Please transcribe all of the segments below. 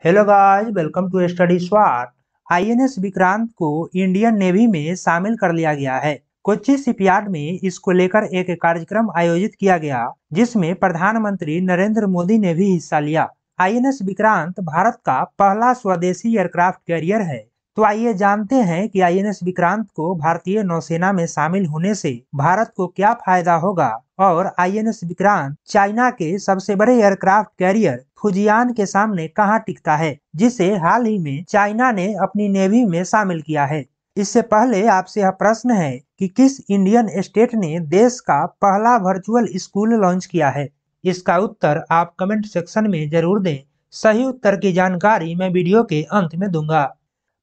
Hello guys, welcome to study swat. INS Vikrant को Indian navy में शामिल कर लिया गया है। कोच्चि शिपयार्ड में इसको लेकर एक कार्यक्रम आयोजित किया गया, जिसमें प्रधानमंत्री नरेंद्र मोदी ने भी हिस्सा लिया। आईएनएस विक्रांत भारत का पहला स्वदेशी एयरक्राफ्ट कैरियर है। तो आइए जानते हैं कि आईएनएस विक्रांत को भारतीय नौसेना में शामिल होने से भारत को क्या फायदा होगा और आईएनएस विक्रांत चाइना के सबसे बड़े एयरक्राफ्ट कैरियर फुजियान के सामने कहां टिकता है, जिसे हाल ही में चाइना ने अपनी नेवी में शामिल किया है। इससे पहले आपसे यह प्रश्न है कि किस इंडियन स्टेट ने देश का पहला वर्चुअल स्कूल लॉन्च किया है। इसका उत्तर आप कमेंट सेक्शन में जरूर दें। सही उत्तर की जानकारी मैं वीडियो के अंत में दूंगा।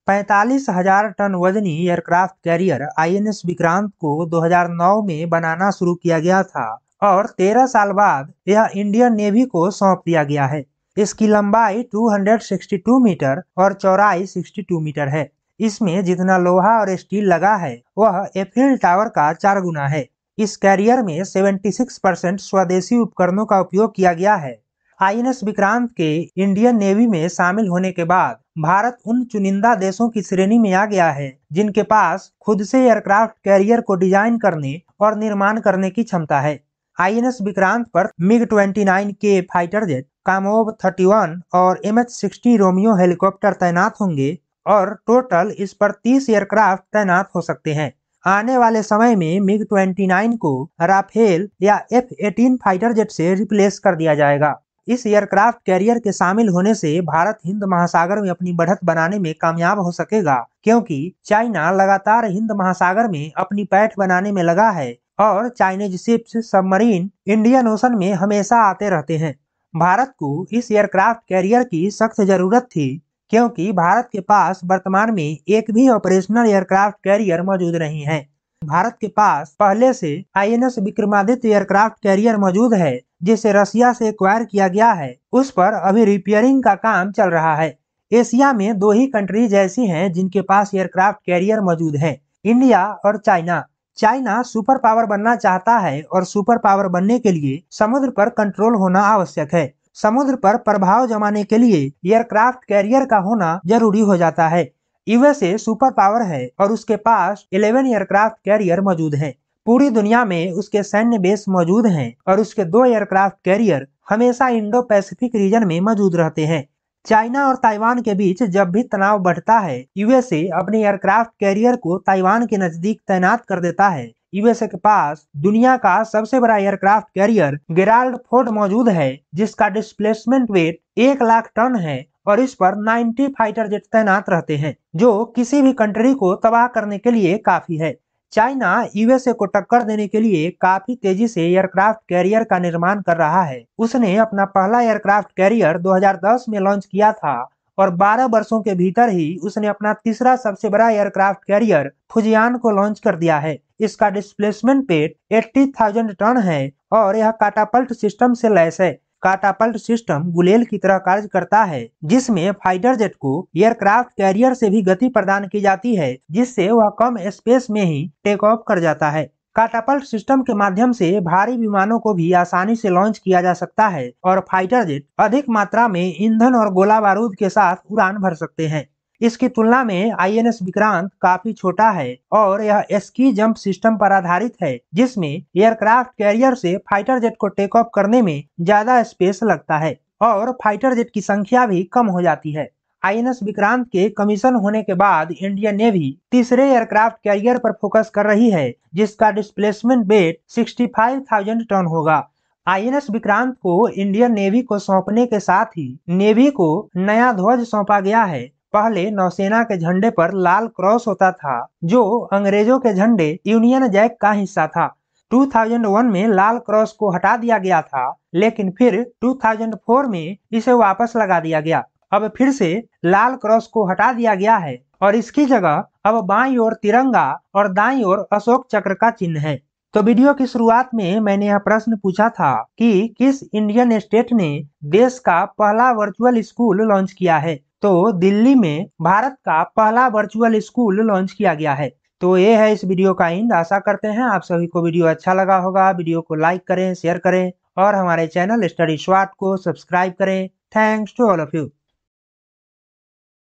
45,000 टन वजनी एयरक्राफ्ट कैरियर आईएनएस विक्रांत को 2009 में बनाना शुरू किया गया था और 13 साल बाद यह इंडियन नेवी को सौंप दिया गया है। इसकी लंबाई 262 मीटर और चौड़ाई 62 मीटर है। इसमें जितना लोहा और स्टील लगा है वह एफिल टावर का 4 गुना है। इस कैरियर में 76% स्वदेशी उपकरणों का उपयोग किया गया है। आईएनएस विक्रांत के इंडियन नेवी में शामिल होने के बाद भारत उन चुनिंदा देशों की श्रेणी में आ गया है जिनके पास खुद से एयरक्राफ्ट कैरियर को डिजाइन करने और निर्माण करने की क्षमता है। आईएनएस विक्रांत पर MiG-29 के फाइटर जेट, कामोव 31 और MH-60 रोमियो हेलीकॉप्टर तैनात होंगे और टोटल इस पर 30 एयरक्राफ्ट तैनात हो सकते हैं। आने वाले समय में MiG-29 को राफेल या F-18 फाइटर जेट से रिप्लेस कर दिया जाएगा। इस एयरक्राफ्ट कैरियर के शामिल होने से भारत हिंद महासागर में अपनी बढ़त बनाने में कामयाब हो सकेगा, क्योंकि चाइना लगातार हिंद महासागर में अपनी पैठ बनाने में लगा है और Chinese ships, submarine Indian ocean में हमेशा आते रहते हैं। भारत को इस एयरक्राफ्ट कैरियर की सख्त जरूरत थी, क्योंकि भारत के पास वर्तमान में एक भी ऑपरेशनल एयरक्राफ्ट कैरियर मौजूद नहीं है। भारत के पास पहले से आईएनएस विक्रमादित्य एयरक्राफ्ट कैरियर मौजूद है, जिसे रसिया से एक्वायर किया गया है। उस पर अभी रिपेयरिंग का काम चल रहा है। एशिया में 2 ही कंट्रीज ऐसी हैं जिनके पास एयरक्राफ्ट कैरियर मौजूद है, इंडिया और चाइना। चाइना सुपर पावर बनना चाहता है और सुपर पावर बनने के लिए समुद्र पर कंट्रोल होना आवश्यक है। समुद्र पर प्रभाव जमाने के लिए एयरक्राफ्ट कैरियर का होना जरूरी हो जाता है। यूएसए सुपर पावर है और उसके पास 11 एयरक्राफ्ट कैरियर मौजूद हैं। पूरी दुनिया में उसके सैन्य बेस मौजूद हैं और उसके 2 एयरक्राफ्ट कैरियर हमेशा इंडो पैसिफिक रीजन में मौजूद रहते हैं। चाइना और ताइवान के बीच जब भी तनाव बढ़ता है, यूएसए अपने एयरक्राफ्ट कैरियर को ताइवान के नजदीक तैनात कर देता है। यूएसए के पास दुनिया का सबसे बड़ा एयरक्राफ्ट कैरियर गेराल्ड फोर्ड मौजूद है, जिसका डिस्प्लेसमेंट वेट 1 लाख टन है और इस पर 90 फाइटर जेट तैनात रहते हैं, जो किसी भी कंट्री को तबाह करने के लिए काफी है। चाइना यूएसए को टक्कर देने के लिए काफी तेजी से एयरक्राफ्ट कैरियर का निर्माण कर रहा है। उसने अपना पहला एयरक्राफ्ट कैरियर 2010 में लॉन्च किया था और 12 वर्षों के भीतर ही उसने अपना तीसरा सबसे बड़ा एयरक्राफ्ट कैरियर फुजियान को लॉन्च कर दिया है। इसका डिस्प्लेसमेंट वेट 80,000 टन है और यह काटापल्ट सिस्टम से लैस है। काटापल्ट सिस्टम गुलेल की तरह कार्य करता है, जिसमें फाइटर जेट को एयरक्राफ्ट कैरियर से भी गति प्रदान की जाती है, जिससे वह कम स्पेस में ही टेक ऑफ कर जाता है। काटापल्ट सिस्टम के माध्यम से भारी विमानों को भी आसानी से लॉन्च किया जा सकता है और फाइटर जेट अधिक मात्रा में ईंधन और गोला बारूद के साथ उड़ान भर सकते हैं। इसकी तुलना में आईएनएस विक्रांत काफी छोटा है और यह स्की जंप सिस्टम पर आधारित है, जिसमें एयरक्राफ्ट कैरियर से फाइटर जेट को टेक ऑफ करने में ज्यादा स्पेस लगता है और फाइटर जेट की संख्या भी कम हो जाती है। आईएनएस विक्रांत के कमीशन होने के बाद इंडियन नेवी तीसरे एयरक्राफ्ट कैरियर पर फोकस कर रही है, जिसका डिस्प्लेसमेंट वेट 65,000 टन होगा। आईएनएस विक्रांत को इंडियन नेवी को सौंपने के साथ ही नेवी को नया ध्वज सौंपा गया है। पहले नौसेना के झंडे पर लाल क्रॉस होता था, जो अंग्रेजों के झंडे यूनियन जैक का हिस्सा था। 2001 में लाल क्रॉस को हटा दिया गया था, लेकिन फिर 2004 में इसे वापस लगा दिया गया। अब फिर से लाल क्रॉस को हटा दिया गया है और इसकी जगह अब बाईं ओर तिरंगा और दाईं ओर अशोक चक्र का चिन्ह है। तो वीडियो की शुरुआत में मैंने यह प्रश्न पूछा था कि किस इंडियन स्टेट ने देश का पहला वर्चुअल स्कूल लॉन्च किया है। तो दिल्ली में भारत का पहला वर्चुअल स्कूल लॉन्च किया गया है। तो ये है इस वीडियो का एंड। आशा करते हैं आप सभी को वीडियो अच्छा लगा होगा। वीडियो को लाइक करें, शेयर करें और हमारे चैनल स्टडी स्वाट को सब्सक्राइब करें। Thanks to all of you.